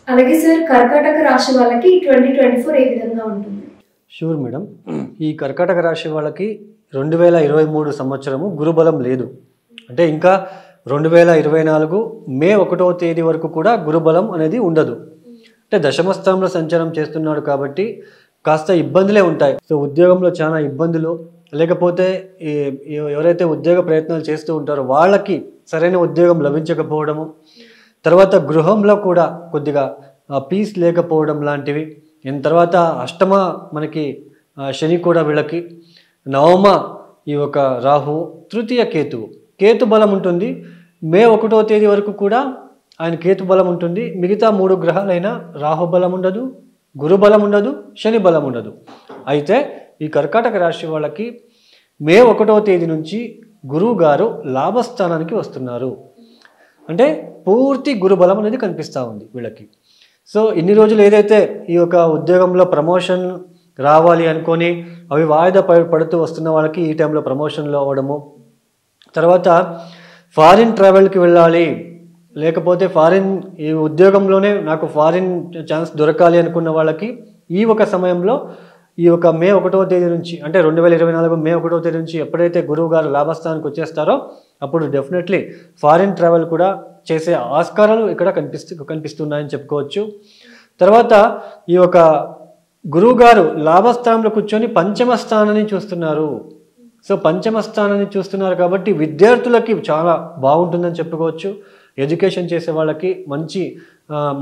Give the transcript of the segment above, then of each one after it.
అలాగే సార్ కర్కాటక రాశి వాళ్ళకి 2024 ఏ విధంగా ఉంటుంది? Sure madam. ఈ కర్కాటక రాశి వాళ్ళకి 2023 సంవత్సరము గురుబలం లేదు. అంటే ఇంకా 2024 మే 1వ తేదీ వరకు కూడా గురుబలం అనేది ఉండదు. అంటే దశమస్థానంలో సంచారం చేస్తున్నాడు కాబట్టి కాస్త ఇబ్బందులే ఉంటాయి. సో ఉద్యోగంలో చాలా ఇబ్బందులు, లేకపోతే ఎవరైతే ఉద్యోగ ప్రయత్నాలు చేస్తూ ఉంటారో వాళ్ళకి సరైన ఉద్యోగం లభించకపోవడము, తర్వాత గృహంలో కూడా కొద్దిగా పీస్ లేకపోవడం లాంటివి, తర్వాత అష్టమ మనకి శని కూడా వీళ్ళకి, నవమ ఈ యొక్క రాహు, తృతీయ కేతు బలం ఉంటుంది. మే 1వ తేదీ వరకు కూడా ఆయన కేతు బలం ఉంటుంది. మిగతా 3 గ్రహాలైన రాహు బలం ఉండదు, గురు బలం ఉండదు, శని బలం ఉండదు. అయితే ఈ కర్కాటక రాశి వాళ్ళకి మే 1వ తేదీ నుంచి గురువు గారు లాభస్థానానికి వస్తున్నారు. అంటే పూర్తి గురుబలం అనేది కనిపిస్తూ ఉంది వీళ్ళకి. సో ఇన్ని రోజులు ఏదైతే ఈ యొక్క ఉద్యోగంలో ప్రమోషన్ రావాలి అనుకొని అవి వాయిదా పడుతూ వస్తున్న వాళ్ళకి ఈ టైంలో ప్రమోషన్లు అవ్వడము, తర్వాత ఫారిన్ ట్రావెల్కి వెళ్ళాలి, లేకపోతే ఈ ఉద్యోగంలోనే నాకు ఫారిన్ ఛాన్స్ దొరకాలి అనుకున్న వాళ్ళకి ఈ ఒక సమయంలో ఈ యొక్క మే 1వ తేదీ నుంచి, అంటే 2024 మే 1వ తేదీ నుంచి ఎప్పుడైతే గురువు గారు లాభస్థానానికి వచ్చేస్తారో అప్పుడు డెఫినెట్లీ ఫారిన్ ట్రావెల్ కూడా చేసే ఆస్కారాలు ఇక్కడ కనిపిస్తున్నాయని చెప్పుకోవచ్చు. తర్వాత ఈ యొక్క గురువు గారు లాభస్థానంలో కూర్చొని పంచమ స్థానాన్ని చూస్తున్నారు. సో పంచమ స్థానాన్ని చూస్తున్నారు కాబట్టి విద్యార్థులకి చాలా బాగుంటుందని చెప్పుకోవచ్చు. ఎడ్యుకేషన్ చేసే వాళ్ళకి మంచి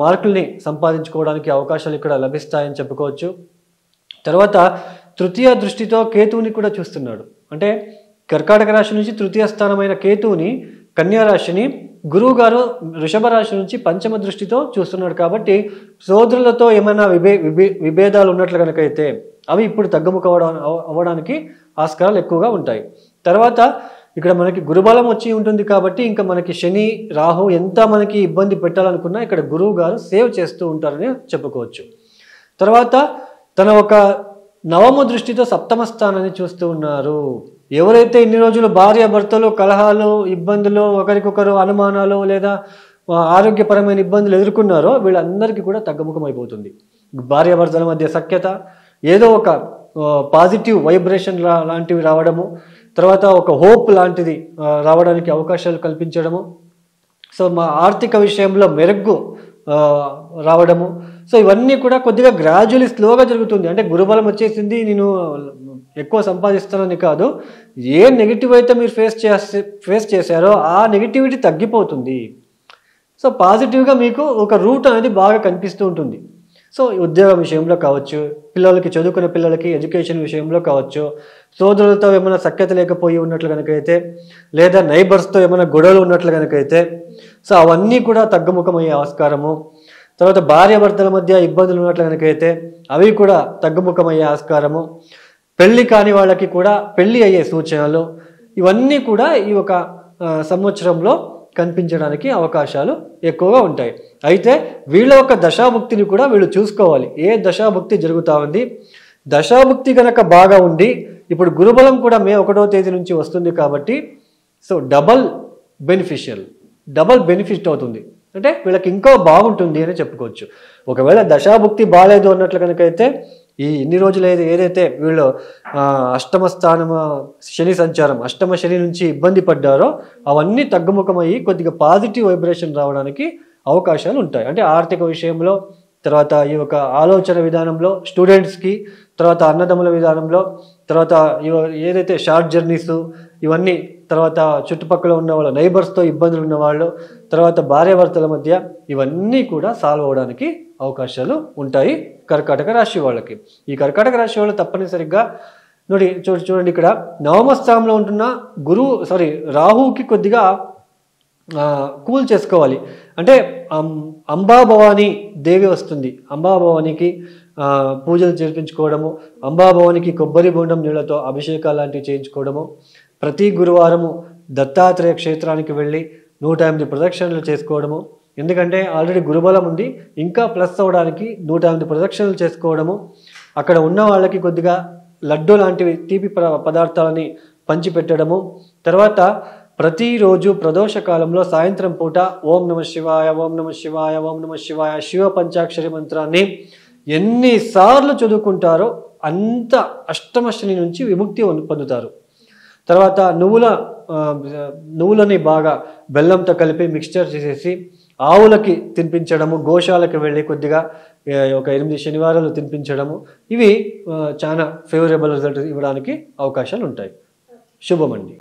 మార్కుల్ని సంపాదించుకోవడానికి అవకాశాలు ఇక్కడ లభిస్తాయని చెప్పుకోవచ్చు. తర్వాత తృతీయ దృష్టితో కేతువుని కూడా చూస్తున్నాడు. అంటే కర్కాటక రాశి నుంచి తృతీయ స్థానమైన కేతువుని, కన్యా రాశిని గురువు గారు వృషభ రాశి నుంచి పంచమ దృష్టితో చూస్తున్నాడు. కాబట్టి సోదరులతో ఏమైనా విభేదాలు ఉన్నట్లు కనుకైతే అవి ఇప్పుడు తగ్గుముఖం అవ్వడానికి ఆస్కారాలు ఎక్కువగా ఉంటాయి. తర్వాత ఇక్కడ మనకి గురుబలం వచ్చి ఉంటుంది కాబట్టి ఇంకా మనకి శని రాహు ఎంత మనకి ఇబ్బంది పెట్టాలనుకున్నా ఇక్కడ గురువు గారు సేవ్ చేస్తూ ఉంటారని చెప్పుకోవచ్చు. తర్వాత తన ఒక నవమ దృష్టితో సప్తమ స్థానాన్ని చూస్తూ ఉన్నారు. ఎవరైతే ఇన్ని రోజులు భార్యాభర్తలు కలహాలు, ఇబ్బందులు, ఒకరికొకరు అనుమానాలు లేదా ఆరోగ్యపరమైన ఇబ్బందులు ఎదుర్కొన్నారో వీళ్ళందరికీ కూడా తగ్గుముఖం అయిపోతుంది. భార్యాభర్తల మధ్య సఖ్యత, ఏదో ఒక పాజిటివ్ వైబ్రేషన్ లాంటివి రావడము, తర్వాత ఒక హోప్ లాంటిది రావడానికి అవకాశాలు కల్పించడము, సో మా ఆర్థిక విషయంలో మెరుగ్గు రావడము, సో ఇవన్నీ కూడా కొద్దిగా గ్రాడ్యువల్లీ స్లోగా జరుగుతుంది. అంటే గురుబలం వచ్చేసింది, నేను ఎక్కువ సంపాదిస్తానని కాదు, ఏ నెగిటివ్ అయితే మీరు ఫేస్ చేశారో ఆ నెగిటివిటీ తగ్గిపోతుంది. సో పాజిటివ్గా మీకు ఒక రూట్ అనేది బాగా కనిపిస్తూ ఉంటుంది. సో ఉద్యోగ విషయంలో కావచ్చు, పిల్లలకి చదువుకునే పిల్లలకి ఎడ్యుకేషన్ విషయంలో కావచ్చు, సోదరులతో ఏమైనా సఖ్యత లేకపోయి ఉన్నట్లు కనుకైతే, లేదా నైబర్స్తో ఏమైనా గొడవలు ఉన్నట్లు కనుకైతే సో అవన్నీ కూడా తగ్గుముఖమయ్యే ఆస్కారము. తర్వాత భార్యాభర్తల మధ్య ఇబ్బందులు ఉన్నట్లు కనుకైతే అవి కూడా తగ్గుముఖమయ్యే ఆస్కారము. పెళ్లి కాని వాళ్ళకి కూడా పెళ్లి అయ్యే సూచనలు, ఇవన్నీ కూడా ఈ ఒక సంవత్సరంలో కనిపించడానికి అవకాశాలు ఎక్కువగా ఉంటాయి. అయితే వీళ్ళ యొక్క దశాభుక్తిని కూడా వీళ్ళు చూసుకోవాలి. ఏ దశాభుక్తి జరుగుతూ ఉంది, దశాభుక్తి కనుక బాగా ఉండి ఇప్పుడు గురుబలం కూడా మే 1వ తేదీ నుంచి వస్తుంది కాబట్టి సో డబల్ బెనిఫిట్ అవుతుంది. అంటే వీళ్ళకి ఇంకా బాగుంటుంది అని చెప్పుకోవచ్చు. ఒకవేళ దశాభుక్తి బాగాలేదు అన్నట్లు కనుకైతే ఈ ఇన్ని రోజులు ఏదైతే వీళ్ళు అష్టమ స్థానం శని సంచారం, అష్టమ శని నుంచి ఇబ్బంది పడ్డారో అవన్నీ తగ్గుముఖమయ్యి కొద్దిగా పాజిటివ్ వైబ్రేషన్ రావడానికి అవకాశాలు ఉంటాయి. అంటే ఆర్థిక విషయంలో, తర్వాత ఈ యొక్క ఆలోచన విధానంలో స్టూడెంట్స్కి, తర్వాత అన్నదమ్ముల విధానంలో, తర్వాత ఏదైతే షార్ట్ జర్నీస్ ఇవన్నీ, తర్వాత చుట్టుపక్కల ఉన్న వాళ్ళ నైబర్స్తో ఇబ్బందులు ఉన్నవాళ్ళు, తర్వాత భార్యాభర్తల మధ్య ఇవన్నీ కూడా సాల్వ్ అవ్వడానికి అవకాశాలు ఉంటాయి కర్కాటక రాశి వాళ్ళకి. ఈ కర్కాటక రాశి వాళ్ళు తప్పనిసరిగా చూడండి ఇక్కడ నవమ స్థానంలో ఉంటున్న రాహుకి కొద్దిగా కూల్ చేసుకోవాలి. అంటే అంబాభవాని దేవి వస్తుంది, అంబాభవానికి పూజలు చేయించుకోవడము, అంబాభవానికి కొబ్బరి బొండం నీళ్లతో అభిషేకాలు లాంటివి చేయించుకోవడము, ప్రతి గురువారము దత్తాత్రేయ క్షేత్రానికి వెళ్ళి 108 ప్రదక్షిణలు చేసుకోవడము. ఎందుకంటే ఆల్రెడీ గురుబలం ఉంది, ఇంకా ప్లస్ అవ్వడానికి 108 ప్రదక్షిణలు చేసుకోవడము, అక్కడ ఉన్న వాళ్ళకి కొద్దిగా లడ్డు లాంటివి తీపి పదార్థాలని పంచిపెట్టడము, తర్వాత ప్రతిరోజు ప్రదోష కాలంలో సాయంత్రం పూట ఓం నమ శివాయ ఓం నమ శివాయ ఓం నమ శివాయ శివ పంచాక్షరి మంత్రాన్ని ఎన్నిసార్లు చదువుకుంటారో అంత అష్టమ శని నుంచి విముక్తి పొందుతారు. తర్వాత నువ్వులని బాగా బెల్లంతో కలిపి మిక్స్చర్ చేసేసి ఆవులకి తినిపించడము, గోశాలకు వెళ్ళి కొద్దిగా ఒక 8 శనివారాలు తినిపించడము, ఇవి చాలా ఫేవరబుల్ రిజల్ట్ ఇవ్వడానికి అవకాశాలు ఉంటాయి. శుభమండి.